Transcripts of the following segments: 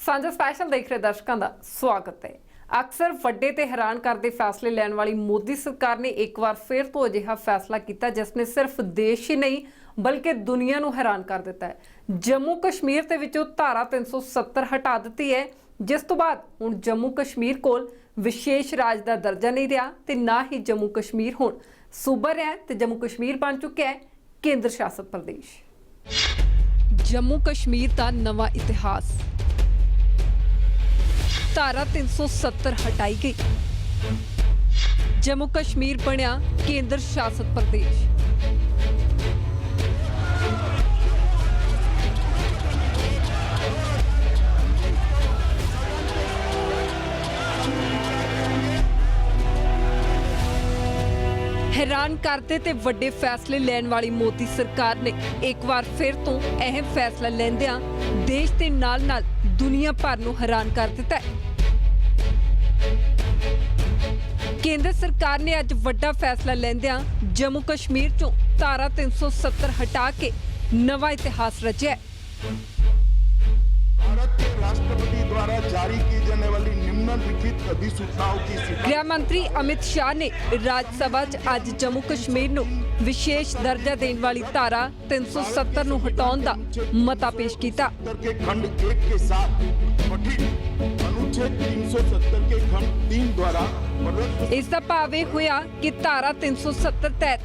ਸਾਂਝਾ स्पैशल देख रहे दर्शकों का स्वागत है। अक्सर ਵੱਡੇ ਤੇ हैरान करते फैसले लैण वाली मोदी सरकार ने एक बार फिर तो अजिहा फैसला किया जिसने सिर्फ देश ही नहीं बल्कि दुनिया नूं हैरान कर दिता है। जम्मू कश्मीर दे विचों धारा 370 हटा दी है, जिस तो बाद हुण जम्मू कश्मीर कोल विशेष राज का दर्जा नहीं रहा ते ना ही जम्मू कश्मीर हुण सूबा रहा ते जम्मू कश्मीर बन चुका है केंद्र शासित प्रदेश। जम्मू कश्मीर का नवा इतिहास, धारा 370 हटाई गई, जम्मू कश्मीर बनिया केंद्र शासित प्रदेश। हैरान करते ते वड्डे फैसले लैण वाली मोदी सरकार ने एक बार फिर तो अहम फैसला लैंदियां देश के नाल नाल दुनिया भर नूं हैरान कर दिता है। केंद्र सरकार ने अज वड्डा फैसला लैंदियां जम्मू कश्मीर चों धारा 370 हटा के नवा इतिहास रचिया है। भारत के राष्ट्रपति द्वारा जारी की जाने वाली निम्नलिखित अधिसूचनाओं की गृह मंत्री अमित शाह ने राज्यसभा आज जम्मू कश्मीर नूं विशेष दर्जा देने वाली धारा 370 नूं हटाउण दा मता पेश किया। के खंड 1 के साथ गठित अनुच्छेद 370 के खंड 3 द्वारा इसका भाव यह होया कि धारा 370 तहत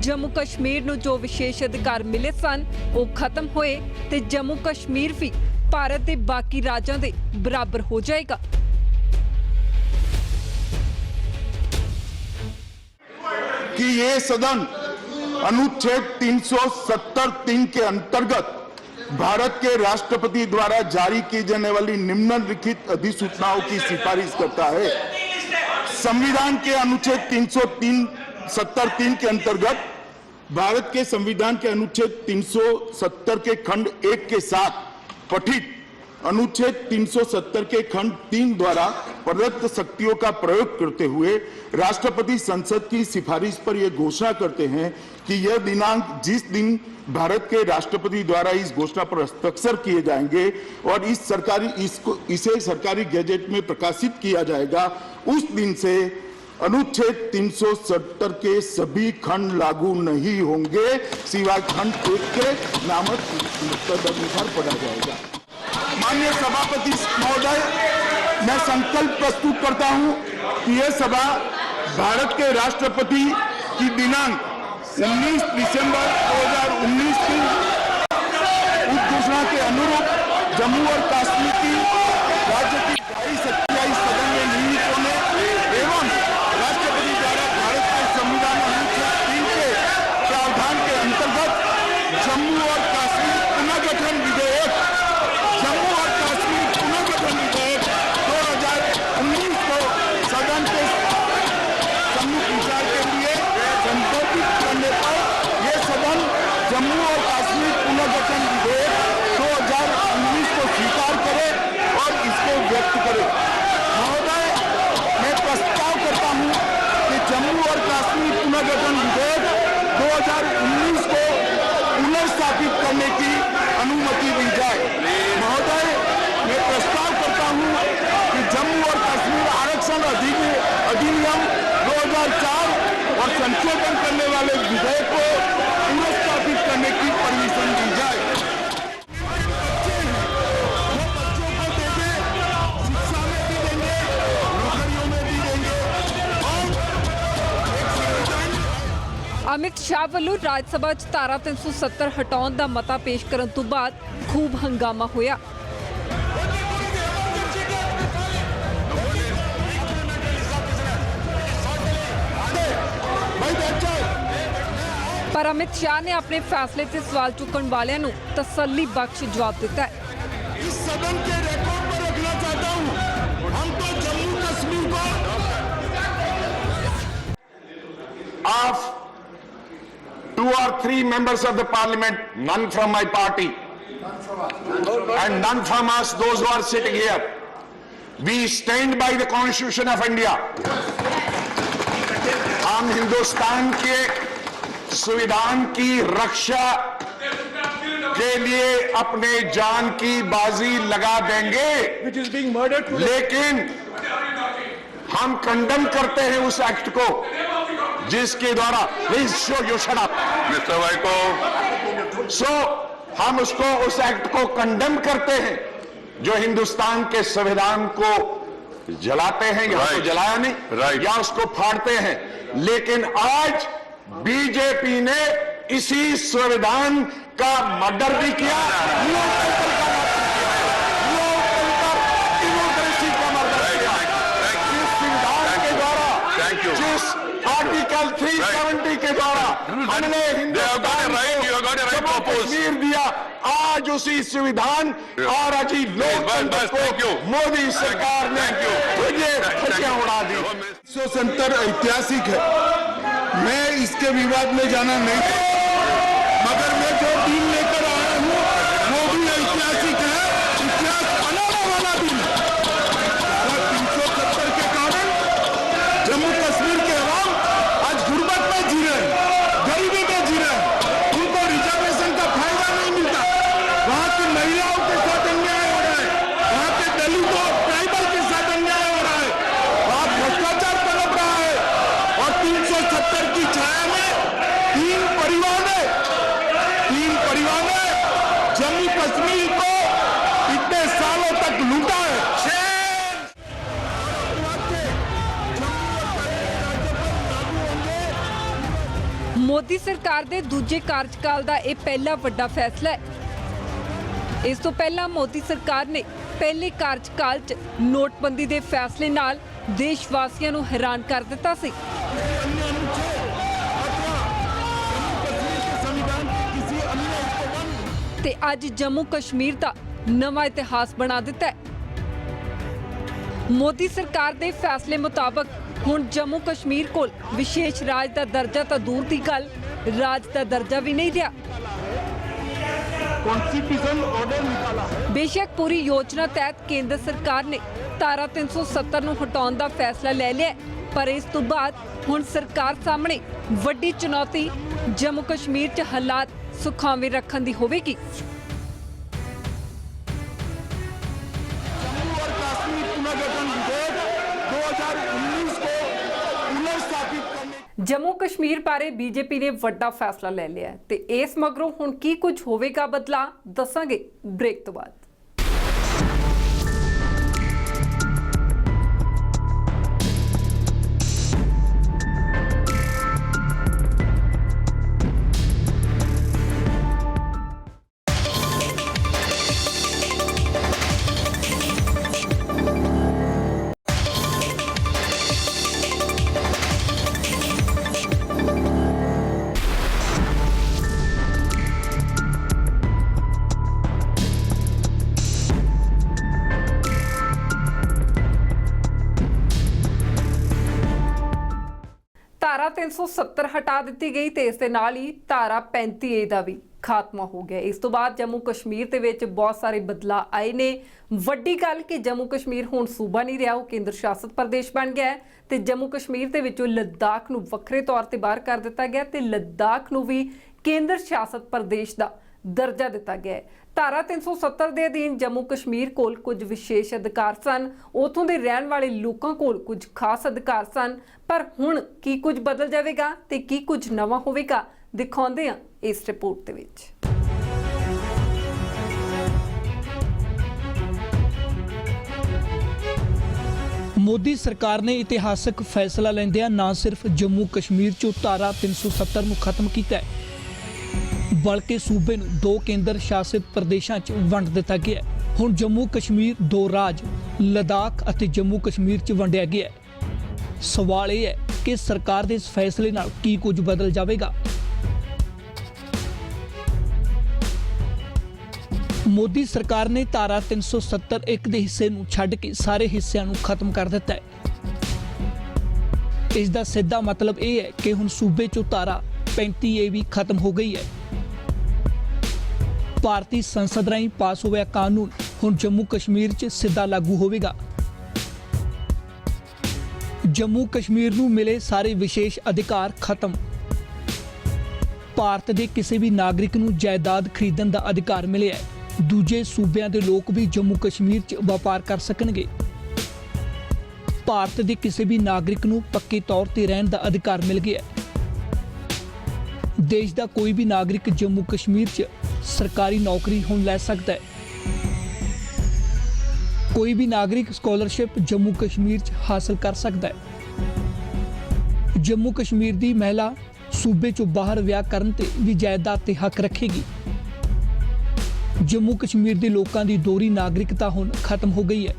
जम्मू कश्मीर नूं जो विशेष अधिकार मिले सन वो खत्म होए ते जम्मू कश्मीर भी भारत के बाकी राज्यों के बराबर हो जाएगा। कि ये सदन अनुच्छेद 370(3) के अंतर्गत भारत के राष्ट्रपति द्वारा जारी की जाने वाली निम्नलिखित अधिसूचनाओं की सिफारिश करता है। संविधान के अनुच्छेद 370(3) के अंतर्गत भारत के संविधान के अनुच्छेद 370 के खंड 1 के साथ पठित अनुच्छेद 370 के खंड 3 द्वारा प्रदत्त शक्तियों का प्रयोग करते हुए राष्ट्रपति संसद की सिफारिश पर यह घोषणा करते हैं कि यह दिनांक जिस दिन भारत के राष्ट्रपति द्वारा इस घोषणा पर हस्ताक्षर किए जाएंगे और इसे सरकारी गैजेट में प्रकाशित किया जाएगा, उस दिन से अनुच्छेद 370 के सभी खंड लागू नहीं होंगे सिवाय खंड 1 के नामक तदनुसार पढ़ा जाएगा। माननीय सभापति महोदय, मैं संकल्प प्रस्तुत करता हूं कि यह सभा भारत के राष्ट्रपति की दिनांक 19 दिसंबर 2019 की उद्घोषणा के अनुरूप जम्मू और कश्मीर की राज्य की 27 सदन में निहित होने एवं राष्ट्रपति द्वारा भारत के संविधान अनुच्छेद 3 के प्रावधान के अंतर्गत जम्मू और कश्मीर पुनर्गठन विधेयक 2019 को सदन के सम्मुख विचार के लिए संबोधित करने पर यह सदन जम्मू और कश्मीर पुनर्गठन विधेयक 2019 को स्वीकार करे और इसको व्यक्त करे। महोदय, मैं प्रस्ताव करता हूं कि जम्मू और कश्मीर पुनर्गठन विधेयक 2019 को पुनर्स्थापित करने की अनुमति दी जाए। महोदय, मैं प्रस्ताव करता हूं कि जम्मू और कश्मीर आरक्षण अधिनियम 2004 और संशोधन करने वाले विधेयक को पुनर्स्थापित करने की परमिशन दी जाए। अमित शाह वालों राज्यसभा च धारा 370 हटाउण दा मता पेश करन तो बाद खूब हंगामा होया। पर अमित शाह ने अपने फैसले से सवाल चुकन वालियां नूं तसल्ली बख्श जवाब दिता है। इस सदन के रिकॉर्ड पर रखना चाहता हूं, हम तो जम्मू कश्मीर को of 2 or 3 members of the parliament, none from my party and none from us, those who are sitting here, we stand by the Constitution of India. हम हिंदुस्तान के संविधान की रक्षा के के लिए अपने जान की बाजी लगा देंगे, which is being murdered today. लेकिन हम कंडम करते हैं उस एक्ट को जिसके द्वारा please show you shut up mister Vaiko so हम उसको उस एक्ट को कंडम करते हैं जो हिंदुस्तान के संविधान को जलाते हैं या तो जलाया नहीं या उसको फाड़ते हैं। लेकिन आज बीजेपी ने इसी संविधान का मर्डर भी किया, जिस आर्टिकल 370 के द्वारा हमने हिंदुस्तान को कश्मीर दिया, आज उसी संविधान और अजी लोकतंत्र को मोदी सरकार ने धज्जियां उड़ा दी। 170 ऐतिहासिक है, मैं इसके विवाद में जाना नहीं चाहता, मगर मैं जो दिन लेकर आया हूँ वो भी ऐतिहासिक है, इतिहास बनाने वाला दिन। 370 के कारण जम्मू कश्मीर के अवाम आज गुर्बत में जी रहे हैं, गरीबी में जी रहे हैं, उनको रिजर्वेशन का फायदा नहीं मिलता, वहां की महिलाओं के साथ अन्याय हो रहा है, वहां के दलितों ट्राइबल के साथ अन्याय हो रहा है, वहां भ्रष्टाचार पनप रहा है। और 370 की छाया में तीन परिवार ने जम्मू कश्मीर को इतने सालों तक लूटा है। ਮੋਦੀ ਸਰਕਾਰ ਦੇ ਦੂਜੇ ਕਾਰਜਕਾਲ ਦਾ ਇਹ ਪਹਿਲਾ ਵੱਡਾ ਫੈਸਲਾ ਹੈ। ਇਸ ਤੋਂ ਪਹਿਲਾਂ ਮੋਦੀ ਸਰਕਾਰ ਨੇ ਪਹਿਲੇ ਕਾਰਜਕਾਲ 'ਚ ਨੋਟਬੰਦੀ ਦੇ ਫੈਸਲੇ ਨਾਲ ਦੇਸ਼ ਵਾਸੀਆਂ ਨੂੰ ਹੈਰਾਨ ਕਰ ਦਿੱਤਾ ਸੀ। ਤੇ ਅੱਜ ਜੰਮੂ ਕਸ਼ਮੀਰ ਦਾ ਨਵਾਂ ਇਤਿਹਾਸ ਬਣਾ ਦਿੱਤਾ ਹੈ। ਮੋਦੀ ਸਰਕਾਰ ਦੇ ਫੈਸਲੇ ਮੁਤਾਬਕ ਹੁਣ ਜੰਮੂ ਕਸ਼ਮੀਰ ਕੋਲ ਵਿਸ਼ੇਸ਼ ਰਾਜ ਦਾ ਦਰਜਾ ਤਾਂ ਦੂਰ ਦੀ ਗੱਲ, ਰਾਜ ਦਾ ਦਰਜਾ ਵੀ ਨਹੀਂ ਰਿਹਾ। ਬੇਸ਼ੱਕ ਪੂਰੀ ਯੋਜਨਾ ਤਹਿਤ ਕੇਂਦਰ ਸਰਕਾਰ ਨੇ ਧਾਰਾ 370 ਨੂੰ ਹਟਾਉਣ ਦਾ ਫੈਸਲਾ ਲੈ ਲਿਆ, ਪਰ ਇਸ ਤੋਂ ਬਾਅਦ ਹੁਣ ਸਰਕਾਰ ਸਾਹਮਣੇ ਵੱਡੀ ਚੁਣੌਤੀ ਜੰਮੂ ਕਸ਼ਮੀਰ 'ਚ ਹਾਲਾਤ ਸੁਖਾਵੇਂ ਰੱਖਣ ਦੀ ਹੋਵੇਗੀ। ਜੰਮੂ ਕਸ਼ਮੀਰ ਬਾਰੇ ਬੀਜੇਪੀ ਨੇ ਵੱਡਾ ਫੈਸਲਾ ਲੈ ਲਿਆ ਤੇ ਇਸ ਮਗਰੋਂ ਹੁਣ ਕੀ ਕੁਝ ਹੋਵੇਗਾ ਬਦਲਾ, ਦੱਸਾਂਗੇ ਬ੍ਰੇਕ ਤੋਂ ਬਾਅਦ। ਧਾਰਾ 370 ਹਟਾ ਦਿੱਤੀ ਗਈ ਤੇ ਇਸ ਦੇ ਨਾਲ ਹੀ ਧਾਰਾ 35A ਦਾ ਵੀ ਖਾਤਮਾ ਹੋ ਗਿਆ। ਇਸ ਤੋਂ ਬਾਅਦ ਜੰਮੂ ਕਸ਼ਮੀਰ ਦੇ ਵਿੱਚ ਬਹੁਤ ਸਾਰੇ ਬਦਲਾਅ ਆਏ ਨੇ। ਵੱਡੀ ਗੱਲ ਕਿ ਜੰਮੂ ਕਸ਼ਮੀਰ ਹੁਣ ਸੂਬਾ ਨਹੀਂ ਰਿਹਾ, ਉਹ ਕੇਂਦਰ ਸ਼ਾਸਿਤ ਪ੍ਰਦੇਸ਼ ਬਣ ਗਿਆ ਹੈ ਤੇ ਜੰਮੂ ਕਸ਼ਮੀਰ ਦੇ ਵਿੱਚੋਂ ਲੱਦਾਖ ਨੂੰ ਵੱਖਰੇ ਤੌਰ ਤੇ ਬਾਹਰ ਕਰ ਦਿੱਤਾ ਗਿਆ ਤੇ ਲੱਦਾਖ ਨੂੰ ਵੀ ਕੇਂਦਰ ਸ਼ਾਸਿਤ ਪ੍ਰਦੇਸ਼ ਦਾ ਦਰਜਾ ਦਿੱਤਾ ਗਿਆ ਹੈ। ਧਾਰਾ 370 ਦੇ ਅਧੀਨ ਜੰਮੂ ਕਸ਼ਮੀਰ ਕੋਲ ਕੁਝ ਵਿਸ਼ੇਸ਼ ਅਧਿਕਾਰ ਸਨ, ਉਥੋਂ ਦੇ ਰਹਿਣ ਵਾਲੇ ਲੋਕਾਂ ਕੋਲ ਕੁਝ ਖਾਸ ਅਧਿਕਾਰ ਸਨ, ਪਰ ਹੁਣ ਕੀ ਕੁਝ ਬਦਲ ਜਾਵੇਗਾ ਤੇ ਕੀ ਕੁਝ ਨਵਾਂ ਹੋਵੇਗਾ, ਦਿਖਾਉਂਦੇ ਹਾਂ ਇਸ ਰਿਪੋਰਟ ਦੇ ਵਿੱਚ। ਮੋਦੀ ਸਰਕਾਰ ਨੇ ਇਤਿਹਾਸਕ ਫੈਸਲਾ ਲੈਂਦਿਆਂ ਨਾ ਸਿਰਫ ਜੰਮੂ ਕਸ਼ਮੀਰ 'ਚੋਂ ਧਾਰਾ 370 ਨੂੰ ਖਤਮ ਕੀਤਾ ਹੈ, ਬਲਕਿ ਸੂਬੇ ਨੂੰ ਦੋ ਕੇਂਦਰ ਸ਼ਾਸਿਤ ਪ੍ਰਦੇਸ਼ਾਂ 'ਚ ਵੰਡ ਦਿੱਤਾ ਗਿਆ ਹੈ। ਹੁਣ ਜੰਮੂ ਕਸ਼ਮੀਰ ਦੋ ਰਾਜ ਲੱਦਾਖ ਅਤੇ ਜੰਮੂ ਕਸ਼ਮੀਰ 'ਚ ਵੰਡਿਆ ਗਿਆ ਹੈ। ਸਵਾਲ ਇਹ ਹੈ ਕਿ ਸਰਕਾਰ ਦੇ ਇਸ ਫੈਸਲੇ ਨਾਲ ਕੀ ਕੁਝ ਬਦਲ ਜਾਵੇਗਾ। ਮੋਦੀ ਸਰਕਾਰ ਨੇ ਧਾਰਾ 370 ਇੱਕ ਦੇ ਹਿੱਸੇ ਨੂੰ ਛੱਡ ਕੇ ਸਾਰੇ ਹਿੱਸਿਆਂ ਨੂੰ ਖਤਮ ਕਰ ਦਿੱਤਾ ਹੈ। ਇਸ ਦਾ ਸਿੱਧਾ ਮਤਲਬ ਇਹ ਹੈ ਕਿ ਹੁਣ ਸੂਬੇ 'ਚੋਂ ਧਾਰਾ 35A ਵੀ ਖਤਮ ਹੋ ਗਈ ਹੈ। ਭਾਰਤੀ ਸੰਸਦ ਰਾਹੀਂ ਪਾਸ ਹੋਇਆ ਕਾਨੂੰਨ ਹੁਣ ਜੰਮੂ ਕਸ਼ਮੀਰ 'ਚ ਸਿੱਧਾ ਲਾਗੂ ਹੋਵੇਗਾ। ਜੰਮੂ ਕਸ਼ਮੀਰ ਨੂੰ ਮਿਲੇ ਸਾਰੇ ਵਿਸ਼ੇਸ਼ ਅਧਿਕਾਰ ਖਤਮ। ਭਾਰਤ ਦੇ ਕਿਸੇ ਵੀ ਨਾਗਰਿਕ ਨੂੰ ਜਾਇਦਾਦ ਖਰੀਦਣ ਦਾ ਅਧਿਕਾਰ ਮਿਲਿਆ ਹੈ। ਦੂਜੇ ਸੂਬਿਆਂ ਦੇ ਲੋਕ ਵੀ ਜੰਮੂ ਕਸ਼ਮੀਰ 'ਚ ਵਪਾਰ ਕਰ ਸਕਣਗੇ। ਭਾਰਤ ਦੇ ਕਿਸੇ ਵੀ ਨਾਗਰਿਕ ਨੂੰ ਪੱਕੇ ਤੌਰ ਤੇ ਰਹਿਣ ਦਾ ਅਧਿਕਾਰ ਮਿਲ ਗਿਆ ਹੈ। ਦੇਸ਼ ਦਾ ਕੋਈ ਵੀ ਨਾਗਰਿਕ ਜੰਮੂ ਕਸ਼ਮੀਰ 'ਚ ਸਰਕਾਰੀ ਨੌਕਰੀ ਹੁਣ ਲੈ ਸਕਦਾ ਹੈ। ਕੋਈ ਵੀ ਨਾਗਰਿਕ ਸਕਾਲਰਸ਼ਿਪ ਜੰਮੂ ਕਸ਼ਮੀਰ 'ਚ ਹਾਸਲ ਕਰ ਸਕਦਾ ਹੈ। ਜੰਮੂ ਕਸ਼ਮੀਰ ਦੀ ਮਹਿਲਾ ਸੂਬੇ 'ਚੋਂ ਬਾਹਰ ਵਿਆਹ ਕਰਨ ਤੇ ਵੀ ਜਾਇਦਾਦ ਤੇ ਹੱਕ ਰੱਖੇਗੀ। ਜੰਮੂ ਕਸ਼ਮੀਰ ਦੇ ਲੋਕਾਂ ਦੀ ਦੋਹਰੀ ਨਾਗਰਿਕਤਾ ਹੁਣ ਖਤਮ ਹੋ ਗਈ ਹੈ।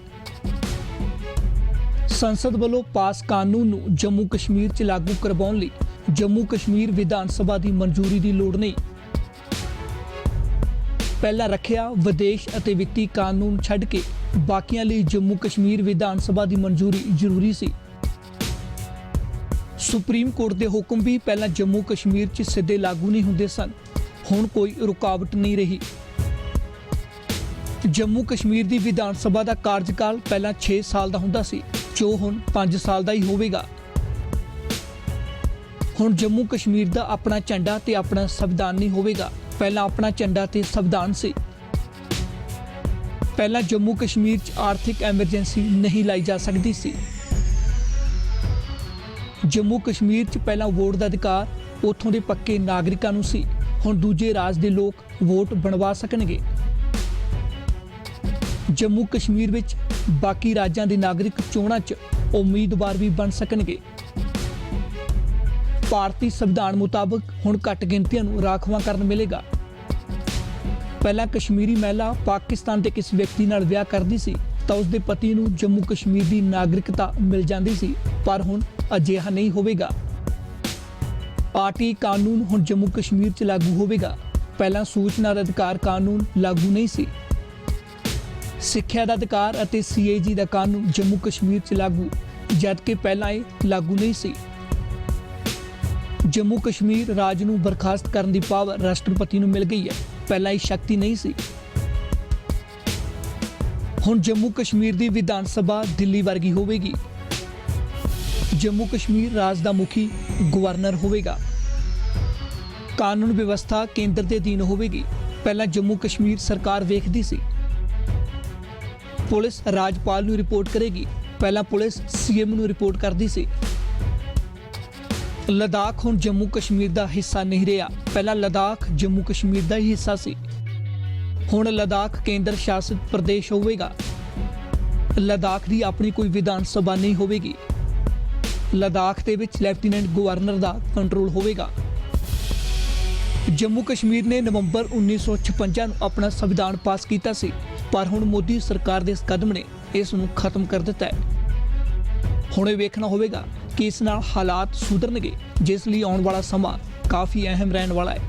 ਸੰਸਦ ਵੱਲੋਂ ਪਾਸ ਕਾਨੂੰਨ ਨੂੰ ਜੰਮੂ ਕਸ਼ਮੀਰ 'ਚ ਲਾਗੂ ਕਰਵਾਉਣ ਲਈ ਜੰਮੂ ਕਸ਼ਮੀਰ ਵਿਧਾਨ ਸਭਾ ਦੀ ਮਨਜ਼ੂਰੀ ਦੀ ਲੋੜ ਨਹੀਂ। ਪਹਿਲਾ ਰੱਖਿਆ ਵਿਦੇਸ਼ ਅਤੇ ਵਿੱਤੀ ਕਾਨੂੰਨ ਛੱਡ ਕੇ ਬਾਕੀਆਂ ਲਈ ਜੰਮੂ ਕਸ਼ਮੀਰ ਵਿਧਾਨ ਸਭਾ ਦੀ ਮਨਜ਼ੂਰੀ ਜ਼ਰੂਰੀ ਸੀ। ਸੁਪਰੀਮ ਕੋਰਟ ਦੇ ਹੁਕਮ ਵੀ ਪਹਿਲਾਂ ਜੰਮੂ ਕਸ਼ਮੀਰ 'ਚ ਸਿੱਧੇ ਲਾਗੂ ਨਹੀਂ ਹੁੰਦੇ ਸਨ। ਹੁਣ ਕੋਈ ਰੁਕਾਵਟ ਨਹੀਂ ਰਹੀ। ਜੰਮੂ ਕਸ਼ਮੀਰ ਦੀ ਵਿਧਾਨ ਸਭਾ ਦਾ ਕਾਰਜਕਾਲ ਪਹਿਲਾਂ 6 ਸਾਲ ਦਾ ਹੁੰਦਾ ਸੀ, ਜੋ ਹੁਣ 5 ਸਾਲ ਦਾ ਹੀ ਹੋਵੇਗਾ। ਹੁਣ ਜੰਮੂ ਕਸ਼ਮੀਰ ਦਾ ਆਪਣਾ ਝੰਡਾ ਤੇ ਆਪਣਾ ਸੰਵਿਧਾਨ ਨਹੀਂ ਹੋਵੇਗਾ। ਪਹਿਲਾਂ ਆਪਣਾ ਝੰਡਾ ਤੇ ਸੰਵਿਧਾਨ ਸੀ। ਪਹਿਲਾਂ ਜੰਮੂ ਕਸ਼ਮੀਰ 'ਚ ਆਰਥਿਕ ਐਮਰਜੈਂਸੀ ਨਹੀਂ ਲਾਈ ਜਾ ਸਕਦੀ ਸੀ। ਜੰਮੂ ਕਸ਼ਮੀਰ 'ਚ ਪਹਿਲਾਂ ਵੋਟ ਦਾ ਅਧਿਕਾਰ ਉੱਥੋਂ ਦੇ ਪੱਕੇ ਨਾਗਰਿਕਾਂ ਨੂੰ ਸੀ। ਹੁਣ ਦੂਜੇ ਰਾਜ ਦੇ ਲੋਕ ਵੋਟ ਬਣਵਾ ਸਕਣਗੇ। ਜੰਮੂ ਕਸ਼ਮੀਰ ਵਿੱਚ ਬਾਕੀ ਰਾਜਾਂ ਦੇ ਨਾਗਰਿਕ ਚੋਣਾਂ 'ਚ ਉਮੀਦਵਾਰ ਵੀ ਬਣ ਸਕਣਗੇ। ਭਾਰਤੀ ਸੰਵਿਧਾਨ ਮੁਤਾਬਕ ਹੁਣ ਘੱਟ ਗਿਣਤੀਆਂ ਨੂੰ ਰਾਖਵਾਂਕਰਨ ਮਿਲੇਗਾ। ਪਹਿਲਾਂ ਕਸ਼ਮੀਰੀ ਮਹਿਲਾ ਪਾਕਿਸਤਾਨ ਦੇ ਕਿਸੇ ਵਿਅਕਤੀ ਨਾਲ ਵਿਆਹ ਕਰਦੀ ਸੀ ਤਾਂ ਉਸ ਦੇ ਪਤੀ ਨੂੰ ਜੰਮੂ ਕਸ਼ਮੀਰ ਦੀ ਨਾਗਰਿਕਤਾ ਮਿਲ ਜਾਂਦੀ ਸੀ, ਪਰ ਹੁਣ ਅਜਿਹਾ ਨਹੀਂ ਹੋਵੇਗਾ। ਆਰਟੀ ਕਾਨੂੰਨ ਹੁਣ ਜੰਮੂ ਕਸ਼ਮੀਰ 'ਚ ਲਾਗੂ ਹੋਵੇਗਾ। ਪਹਿਲਾਂ ਸੂਚਨਾ ਦਾ ਅਧਿਕਾਰ ਕਾਨੂੰਨ ਲਾਗੂ ਨਹੀਂ ਸੀ। ਸਿੱਖਿਆ ਦਾ ਅਧਿਕਾਰ ਅਤੇ CAG ਦਾ ਕਾਨੂੰਨ ਜੰਮੂ ਕਸ਼ਮੀਰ 'ਚ ਲਾਗੂ, ਜਦਕਿ ਪਹਿਲਾਂ ਇਹ ਲਾਗੂ ਨਹੀਂ ਸੀ। ਜੰਮੂ ਕਸ਼ਮੀਰ ਰਾਜ ਨੂੰ ਬਰਖਾਸਤ ਕਰਨ ਦੀ ਪਾਵਰ ਰਾਸ਼ਟਰਪਤੀ ਨੂੰ ਮਿਲ ਗਈ ਹੈ। ਪਹਿਲਾਂ ਇਹ ਸ਼ਕਤੀ ਨਹੀਂ ਸੀ। ਹੁਣ ਜੰਮੂ ਕਸ਼ਮੀਰ ਦੀ ਵਿਧਾਨ ਸਭਾ ਦਿੱਲੀ ਵਰਗੀ ਹੋਵੇਗੀ। ਜੰਮੂ ਕਸ਼ਮੀਰ ਰਾਜ ਦਾ ਮੁਖੀ ਗਵਰਨਰ ਹੋਵੇਗਾ। ਕਾਨੂੰਨ ਵਿਵਸਥਾ ਕੇਂਦਰ ਦੇ ਅਧੀਨ ਹੋਵੇਗੀ। ਪਹਿਲਾਂ ਜੰਮੂ ਕਸ਼ਮੀਰ ਸਰਕਾਰ ਵੇਖਦੀ ਸੀ। ਪੁਲਿਸ ਰਾਜਪਾਲ ਨੂੰ ਰਿਪੋਰਟ ਕਰੇਗੀ। ਪਹਿਲਾਂ ਪੁਲਿਸ CM ਨੂੰ ਰਿਪੋਰਟ ਕਰਦੀ ਸੀ। ਲਦਾਖ ਹੁਣ ਜੰਮੂ ਕਸ਼ਮੀਰ ਦਾ ਹਿੱਸਾ ਨਹੀਂ ਰਿਹਾ। ਪਹਿਲਾਂ ਲਦਾਖ ਜੰਮੂ ਕਸ਼ਮੀਰ ਦਾ ਹੀ ਹਿੱਸਾ ਸੀ। ਹੁਣ ਲਦਾਖ ਕੇਂਦਰ ਸ਼ਾਸਿਤ ਪ੍ਰਦੇਸ਼ ਹੋਵੇਗਾ। ਲਦਾਖ ਦੀ ਆਪਣੀ ਕੋਈ ਵਿਧਾਨ ਸਭਾ ਨਹੀਂ ਹੋਵੇਗੀ। ਲਦਾਖ ਦੇ ਵਿੱਚ ਲੈਫਟੀਨੈਂਟ ਗਵਰਨਰ ਦਾ ਕੰਟਰੋਲ ਹੋਵੇਗਾ। ਜੰਮੂ ਕਸ਼ਮੀਰ ਨੇ ਨਵੰਬਰ 1956 ਨੂੰ ਆਪਣਾ ਸੰਵਿਧਾਨ ਪਾਸ ਕੀਤਾ ਸੀ, ਪਰ ਹੁਣ ਮੋਦੀ ਸਰਕਾਰ ਦੇ ਇਸ ਕਦਮ ਨੇ ਇਸ ਨੂੰ ਖਤਮ ਕਰ ਦਿੱਤਾ ਹੈ। ਹੁਣ ਇਹ ਵੇਖਣਾ ਹੋਵੇਗਾ ਕਿ ਇਸ ਨਾਲ ਹਾਲਾਤ ਸੁਧਰਨਗੇ, ਜਿਸ ਲਈ ਆਉਣ ਵਾਲਾ ਸਮਾਂ ਕਾਫੀ ਅਹਿਮ ਰਹਿਣ ਵਾਲਾ ਹੈ।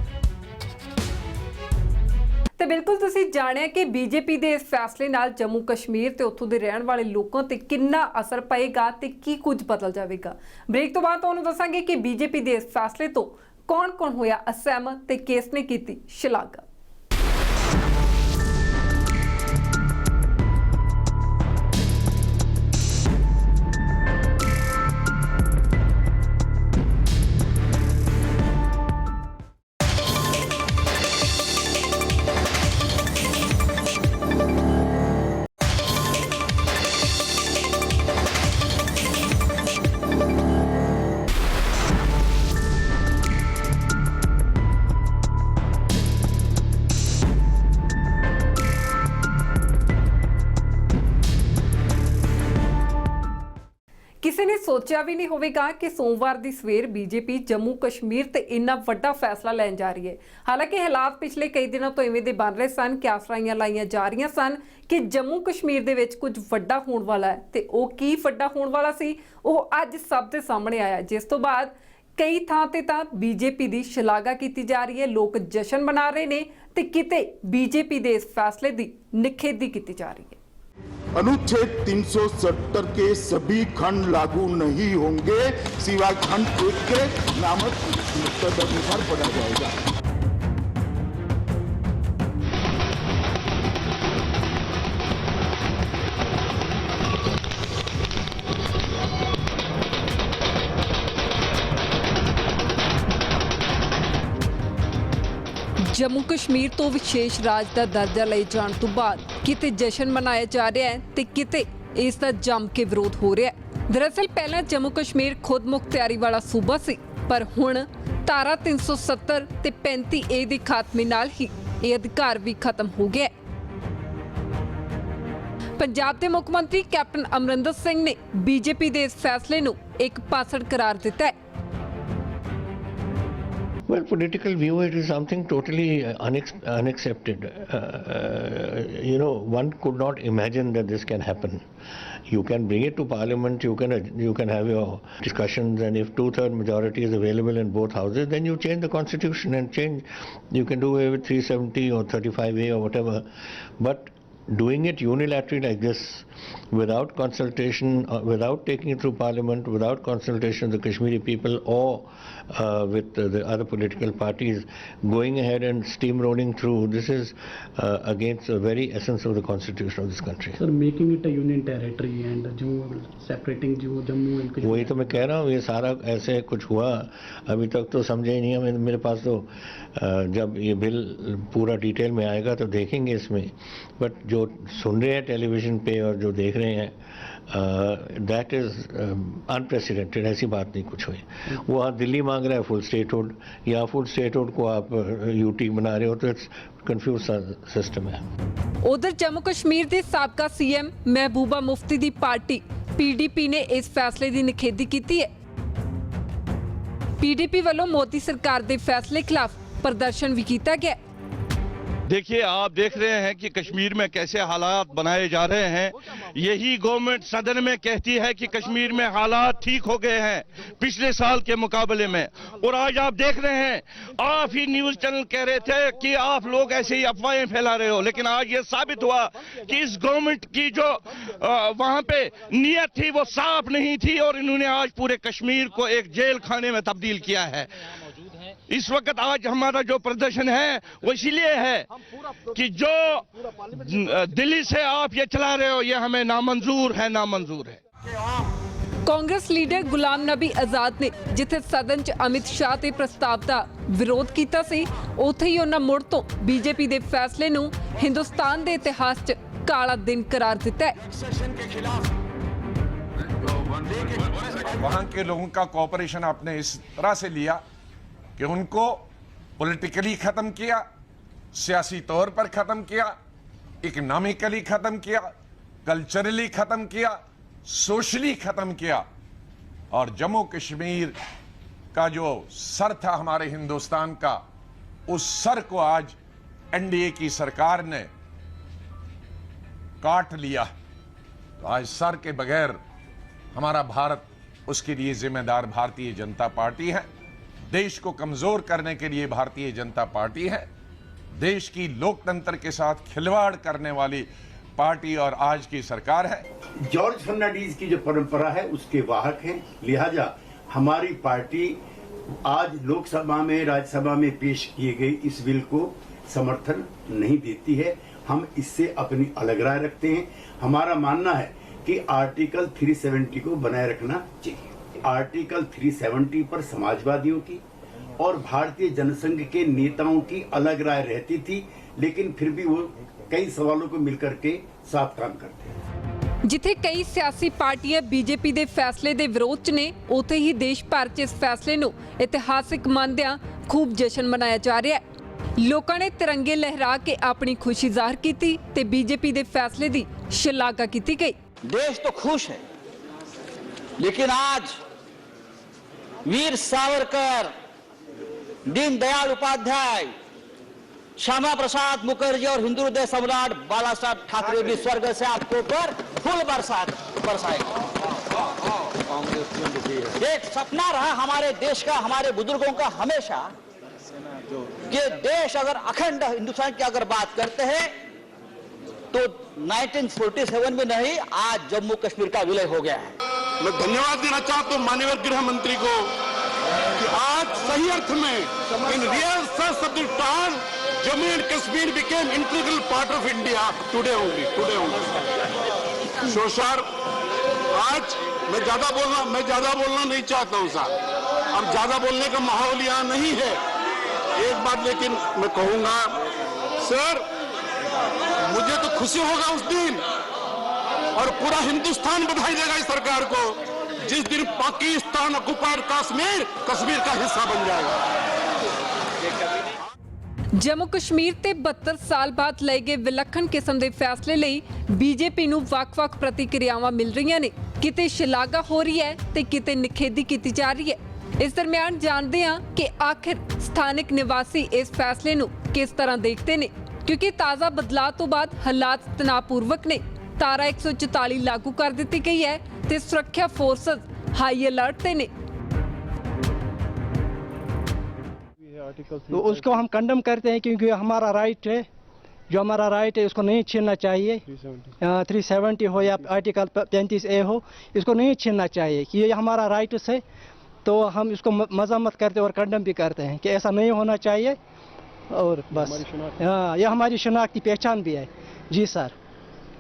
ਤੇ ਬਿਲਕੁਲ ਤੁਸੀਂ ਜਾਣਿਆ ਕਿ ਬੀਜੇਪੀ ਦੇ ਇਸ ਫੈਸਲੇ ਨਾਲ ਜੰਮੂ ਕਸ਼ਮੀਰ ਤੇ ਉੱਥੋਂ ਦੇ ਰਹਿਣ ਵਾਲੇ ਲੋਕਾਂ ਤੇ ਕਿੰਨਾ ਅਸਰ ਪਏਗਾ ਤੇ ਕੀ ਕੁਝ ਬਦਲ ਜਾਵੇਗਾ। ਬ੍ਰੇਕ ਤੋਂ ਬਾਅਦ ਤੁਹਾਨੂੰ ਦੱਸਾਂਗੇ ਕਿ ਬੀਜੇਪੀ ਦੇ ਇਸ ਫੈਸਲੇ ਤੋਂ ਕੌਣ-ਕੌਣ ਹੋਇਆ ਅਸਹਿਮਤ ਤੇ ਕਿਸ ਨੇ ਕੀਤੀ ਸ਼ਲਾਘਾ। ਕਿਸੇ ਨੇ ਸੋਚਿਆ ਵੀ ਨਹੀਂ ਹੋਵੇਗਾ ਕਿ ਸੋਮਵਾਰ ਦੀ ਸਵੇਰ ਬੀਜੇਪੀ ਜੰਮੂ ਕਸ਼ਮੀਰ ਤੇ ਇੰਨਾ ਵੱਡਾ ਫੈਸਲਾ ਲੈਣ ਜਾ ਰਹੀ ਹੈ। ਹਾਲਾਂਕਿ ਹਾਲਾਤ ਪਿਛਲੇ ਕਈ ਦਿਨਾਂ ਤੋਂ ਇਵੇਂ ਦੇ ਬਣ ਰਹੇ ਸਨ ਕਿ ਆਸਰਾਈਆਂ ਲਾਈਆਂ ਜਾ ਰਹੀਆਂ ਸਨ ਕਿ ਜੰਮੂ ਕਸ਼ਮੀਰ ਦੇ ਵਿੱਚ ਕੁਝ ਵੱਡਾ ਹੋਣ ਵਾਲਾ ਹੈ ਤੇ ਉਹ ਕੀ ਵੱਡਾ ਹੋਣ ਵਾਲਾ ਸੀ ਉਹ ਅੱਜ ਸਭ ਦੇ ਸਾਹਮਣੇ ਆਇਆ, ਜਿਸ ਤੋਂ ਬਾਅਦ ਕਈ ਥਾਂ ਤੇ ਤਾਂ ਬੀਜੇਪੀ ਦੀ ਸ਼ਲਾਘਾ ਕੀਤੀ ਜਾ ਰਹੀ ਹੈ। ਲੋਕ ਜਸ਼ਨ ਮਨਾ ਰਹੇ ਨੇ ਤੇ ਕਿਤੇ ਬੀਜੇਪੀ ਦੇ ਇਸ ਫੈਸਲੇ ਦੀ ਨਿਖੇਧੀ ਕੀਤੀ ਜਾ ਰਹੀ ਹੈ। अनुच्छेद 370 के सभी खंड लागू नहीं होंगे सिवाय खंड 1 के नामक तदनुसार पढ़ा जाएगा। ਜੰਮੂ ਕਸ਼ਮੀਰ ਤੋਂ ਵਿਸ਼ੇਸ਼ ਰਾਜ ਦਾ ਦਰਜਾ ਲਏ ਜਾਣ ਤੋਂ ਬਾਅਦ ਕਿਤੇ ਜਸ਼ਨ ਮਨਾਇਆ ਜਾ ਰਿਹਾ ਹੈ ਤੇ ਕਿਤੇ ਇਸ ਦਾ ਜੰਮ ਕੇ ਵਿਰੋਧ ਹੋ ਰਿਹਾ ਹੈ। ਦਰਅਸਲ ਪਹਿਲਾਂ ਜੰਮੂ ਕਸ਼ਮੀਰ ਖੁਦ ਮੁਖਤਿਆਰੀ ਵਾਲਾ ਸੂਬਾ ਸੀ, ਪਰ ਹੁਣ ਧਾਰਾ 370 ਤੇ 35A ਦੇ ਖਾਤਮੇ ਨਾਲ ਹੀ ਇਹ ਅਧਿਕਾਰ ਵੀ ਖਤਮ ਹੋ ਗਿਆ ਹੈ। ਪੰਜਾਬ ਦੇ ਮੁੱਖ ਮੰਤਰੀ ਕੈਪਟਨ ਅਮਰਿੰਦਰ ਸਿੰਘ ਨੇ ਬੀਜੇਪੀ ਦੇ ਇਸ ਫੈਸਲੇ ਨੂੰ ਇੱਕ ਪਾਸੜ ਕਰਾਰ ਦਿੱਤਾ ਹੈ। Well, political view, it is something totally unaccepted. One could not imagine that this can happen. You can bring it to Parliament, you can have your discussions, and if 2/3 majority is available in both houses, then you change the constitution and change. You can do away with 370 or 35A or whatever, but doing it unilaterally like this, without consultation, without taking it through Parliament, without consultation of the Kashmiri people or with the other political parties, going ahead and steamrolling through, this is against the very essence of the constitution of this country. Sir, making it a union territory and separating Jammu and Kashmir. वही तो मैं कह रहा हूँ, ये सारा ऐसे कुछ हुआ अभी तक तो समझे ही नहीं है। मेरे पास तो जब ये बिल पूरा डिटेल में आएगा तो देखेंगे इसमें, बट जो सुन रहे हैं टेलीविजन पे और जो देख रहे हैं, दैट इज अनप्रेसिडेंटेड। ऐसी बात नहीं कुछ हुई। वो दिल्ली मांग रहा है फुल स्टेटहुड, या फुल स्टेटहुड को आप यूटी बना रहे हो, तो इट्स कंफ्यूज सिस्टम है। उधर जम्मू कश्मीर के साबका सीएम महबूबा मुफ्ती की पार्टी पीडीपी ने इस फैसले की निखेधी की है। पीडीपी वालों मोदी सरकार के फैसले खिलाफ प्रदर्शन भी किया गया। देखिए, आप देख रहे हैं कि कश्मीर में कैसे हालात बनाए जा रहे हैं। यही गवर्नमेंट सदन में कहती है कि कश्मीर में हालात ठीक हो गए हैं पिछले साल के मुकाबले में, और आज आप देख रहे हैं, आप ही न्यूज चैनल कह रहे थे कि आप लोग ऐसे ही अफवाहें फैला रहे हो, लेकिन आज ये साबित हुआ कि इस गवर्नमेंट की जो वहां पे नीयत थी वो साफ नहीं थी, और इन्होंने आज पूरे कश्मीर को एक जेल खाने में तब्दील किया है। इस वक्त आज हमारा जो प्रदर्शन है वो इसीलिए है कि जो दिल्ली से आप ये चला रहे हो, ये हमें नामंजूर है, नामंजूर है। कांग्रेस लीडर गुलाम नबी आजाद ने जिथे सदन च अमित शाह के प्रस्ताव का विरोध किया सी, उत्थे ही उन्होंने मुड़ तो बीजेपी के फैसले नूं हिंदुस्तान के इतिहास च काला दिन करार दिता है। वहां के लोगों का कोऑपरेशन आपने इस तरह से लिया कि उनको पॉलिटिकली खत्म किया, सियासी तौर पर खत्म किया, इकोनॉमिकली खत्म किया, कल्चरली खत्म किया, सोशली खत्म किया, और जम्मू कश्मीर का जो सर था हमारे हिंदुस्तान का, उस सर को आज एनडीए की सरकार ने काट लिया। तो आज सर के बगैर हमारा भारत, उसके लिए जिम्मेदार भारतीय जनता पार्टी है। देश को कमजोर करने के लिए भारतीय जनता पार्टी है। देश की लोकतंत्र के साथ खिलवाड़ करने वाली पार्टी और आज की सरकार है। जॉर्ज फर्नांडीज की जो परंपरा है उसके वाहक हैं, लिहाजा हमारी पार्टी आज लोकसभा में, राज्यसभा में पेश किए गए इस बिल को समर्थन नहीं देती है। हम इससे अपनी अलग राय रखते हैं। हमारा मानना है कि आर्टिकल 370 को बनाए रखना चाहिए। आर्टिकल 370 पर समाजवादियों की और भारतीय जनसंघ के नेताओं की अलग राय रहती थी, लेकिन फिर भी वो कई सवालों को मिलकर के साथ काम करते हैं। जिथे कई सियासी पार्टियां बीजेपी के फैसले के विरोध च ने, उथे ही देश भर च इस फैसले नूं इतिहासिक मानदियां खूब जश्न मनाया जा रहा है। लोगों ने तिरंगे लहरा के अपनी खुशी जाहिर की ते बीजेपी के फैसले की शलाघा की गई। देश तो खुश है, लेकिन आज वीर सावरकर, दीनदयाल उपाध्याय, श्यामा प्रसाद मुखर्जी और हिंदू हृदय सम्राट बाला साहब ठाकरे भी स्वर्ग से आपके ऊपर फूल बरसाएंगे। एक सपना रहा हमारे देश का, हमारे बुजुर्गों का हमेशा, कि देश अगर अखंड हिंदुस्तान की अगर बात करते हैं तो 1947 में नहीं, आज जम्मू कश्मीर का विलय हो गया है। मैं धन्यवाद देना चाहता हूँ माननीय गृह मंत्री को कि आज सही अर्थ में in real sense of the term Jammu and Kashmir became integral part of India today only. So sir, आज मैं ज्यादा बोलना नहीं चाहता हूँ सर। अब ज्यादा बोलने का माहौल यहाँ नहीं है। एक बात लेकिन मैं कहूंगा सर, मुझे तो खुशी होगा उस दिन और पूरा हिंदुस्तान बधाई देगा इस सरकार को जिस दिन पाकिस्तान ऑक्युपाइड कश्मीर कश्मीर का हिस्सा बन जाएगा। ਜੰਮੂ ਕਸ਼ਮੀਰ ਤੇ 72 ਸਾਲ ਬਾਅਦ ਲਏ ਗਏ ਵਿਲੱਖਣ ਕਿਸਮ ਦੇ ਫੈਸਲੇ ਲਈ ਬੀਜੇਪੀ ਨੂੰ ਵੱਖ-ਵੱਖ ਪ੍ਰਤੀਕਿਰਿਆਵਾਂ ਮਿਲ ਰਹੀਆਂ ਨੇ। ਕਿਤੇ ਸ਼ਲਾਘਾ ਹੋ ਰਹੀ ਹੈ ਤੇ ਕਿਤੇ ਨਿਖੇਧੀ ਕੀਤੀ ਜਾ ਰਹੀ ਹੈ। ਇਸ ਦਰਮਿਆਨ ਜਾਣਦੇ ਹਾਂ ਕਿ ਆਖਿਰ ਸਥਾਨਕ ਨਿਵਾਸੀ ਇਸ ਫੈਸਲੇ ਨੂੰ ਕਿਸ ਤਰ੍ਹਾਂ ਦੇਖਦੇ ਨੇ, ਕਿਉਂਕਿ ਤਾਜ਼ਾ ਬਦਲਾਅ ਤੋਂ ਬਾਅਦ ਹਾਲਾਤ ਤਣਾਅਪੂਰਵਕ ਨੇ। ਧਾਰਾ 144 ਲਾਗੂ ਕਰ ਦਿੱਤੀ ਗਈ ਹੈ ਤੇ ਸੁਰੱਖਿਆ ਫੋਰਸਸ ਹਾਈ ਅਲਰਟ ਤੇ ਨੇ। तो उसको हम कंडम करते हैं क्योंकि हमारा राइट है, जो हमारा राइट है उसको नहीं छीनना चाहिए। 370 हो या आर्टिकल 35A हो, इसको नहीं छीनना चाहिए कि ये हमारा राइट है। तो हम इसको मजम्मत करते हैं और कंडम भी करते हैं कि ऐसा नहीं होना चाहिए। और बस हाँ, यह हमारी शनाख्ती पहचान भी है। जी सर,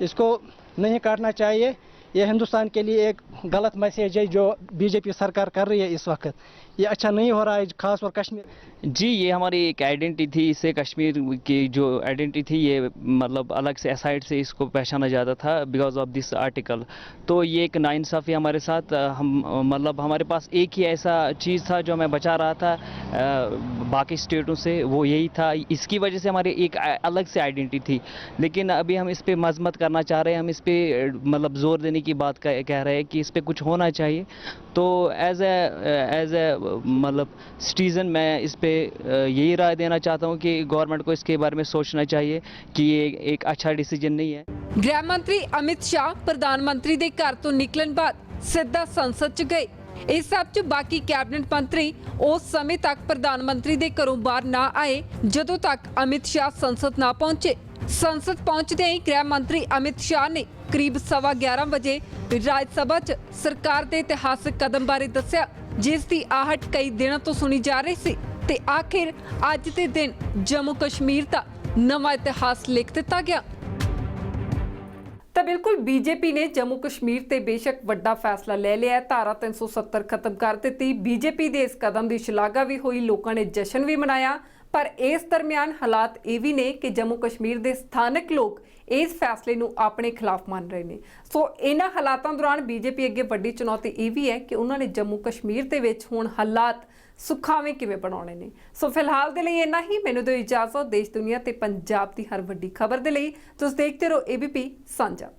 इसको नहीं काटना चाहिए। यह हिंदुस्तान के लिए एक गलत मैसेज है जो बीजेपी सरकार कर रही है इस वक्त। ये अच्छा नहीं हो रहा है, खासतौर कश्मीर। जी, ये हमारी एक आइडेंटिटी थी, इससे कश्मीर की जो आइडेंटिटी थी ये मतलब अलग से असाइड से इसको पहचाना जाता था बिकॉज ऑफ दिस आर्टिकल। तो ये एक नाइंसाफ़ी हमारे साथ, हम मतलब हमारे पास एक ही ऐसा चीज़ था जो हमें बचा रहा था बाकी स्टेटों से, वो यही था। इसकी वजह से हमारी एक अलग से आइडेंटिटी थी। लेकिन अभी हम इस पर मजम्मत करना चाह रहे हैं, हम इस पर मतलब ज़ोर देने की बात कह रहे हैं कि इस पर कुछ होना चाहिए। तो एज ए मतलब सिटीज़न मैं इस पे यही राय देना चाहता हूँ कि गवर्नमेंट को इसके बारे में सोचना चाहिए कि ये एक अच्छा डिसीजन नहीं है। गृह मंत्री अमित शाह प्रधानमंत्री ਦੇ ਘਰ ਤੋਂ ਨਿਕਲਣ ਬਾਅਦ ਸਿੱਧਾ ਸੰਸਦ 'ਚ ਗਏ। ਇਸ ਸਭ 'ਚ ਬਾਕੀ ਕੈਬਨਿਟ ਮੰਤਰੀ ਉਸ ਸਮੇਂ ਤੱਕ ਪ੍ਰਧਾਨ ਮੰਤਰੀ ਦੇ ਘਰੋਂ ਬਾਹਰ ਨਾ ਆਏ ਜਦੋਂ ਤੱਕ ਅਮਿਤ ਸ਼ਾਹ ਸੰਸਦ ਨਾ ਪਹੁੰਚੇ। ਸੰਸਦ ਪਹੁੰਚਦੇ ਹੀ ਗ੍ਰਹਿ ਮੰਤਰੀ ਅਮਿਤ ਸ਼ਾਹ ਨੇ ਕਰੀਬ 11:15 ਵਜੇ ਰਾਜ ਸਭਾ 'ਚ ਸਰਕਾਰ ਦੇ ਇਤਿਹਾਸਕ ਕਦਮ ਬਾਰੇ ਦੱਸਿਆ, ਜਿਸ ਦੀ ਆਹਟ ਕਈ ਦਿਨਾਂ ਤੋਂ ਸੁਣੀ ਜਾ ਰਹੀ ਸੀ ਤੇ ਆਖਿਰ ਅੱਜ ਦੇ ਦਿਨ ਜੰਮੂ ਕਸ਼ਮੀਰ ਦਾ ਨਵਾਂ ਇਤਿਹਾਸ ਲਿਖ ਦਿੱਤਾ ਗਿਆ। ਤਾਂ ਬਿਲਕੁਲ ਬੀਜੇਪੀ ਨੇ ਜੰਮੂ ਕਸ਼ਮੀਰ ਤੇ ਬੇਸ਼ੱਕ ਵੱਡਾ ਫੈਸਲਾ ਲੈ ਲਿਆ, ਧਾਰਾ 370 ਖਤਮ ਕਰ ਦਿੱਤੀ। ਬੀਜੇਪੀ ਦੇ ਇਸ ਕਦਮ ਦੀ ਸ਼ਲਾਘਾ ਵੀ ਹੋਈ, ਲੋਕਾਂ ਨੇ ਜਸ਼ਨ ਵੀ ਮਨਾਇਆ। ਪਰ ਇਸ ਦਰਮਿਆਨ ਹਾਲਾਤ ਇਹ ਵੀ ਨੇ ਕਿ ਜੰਮੂ ਕਸ਼ਮੀਰ ਦੇ ਸਥਾਨਕ ਲੋਕ ਇਸ ਫੈਸਲੇ ਨੂੰ ਆਪਣੇ ਖਿਲਾਫ ਮੰਨ ਰਹੇ ਨੇ। ਸੋ ਇਹਨਾਂ ਹਾਲਾਤਾਂ ਦੌਰਾਨ ਬੀਜੇਪੀ ਅੱਗੇ ਵੱਡੀ ਚੁਣੌਤੀ ਇਹ ਵੀ ਹੈ ਕਿ ਉਹਨਾਂ ਨੇ ਜੰਮੂ ਕਸ਼ਮੀਰ ਦੇ ਵਿੱਚ ਹੁਣ ਹਾਲਾਤ ਸੁਖਾਵੇਂ ਕਿਵੇਂ ਬਣਾਉਣੇ ਨੇ। ਸੋ ਫਿਲਹਾਲ ਦੇ ਲਈ ਇੰਨਾ ਹੀ। ਮੈਨੂੰ ਦਿਓ ਇਜਾਜ਼ਤ। ਦੇਸ਼ ਦੁਨੀਆ ਤੇ ਪੰਜਾਬ ਦੀ ਹਰ ਵੱਡੀ ਖਬਰ ਦੇ ਲਈ ਤੁਸੀਂ ਦੇਖਦੇ ਰਹੋ ABP ਸਾਂਝਾ।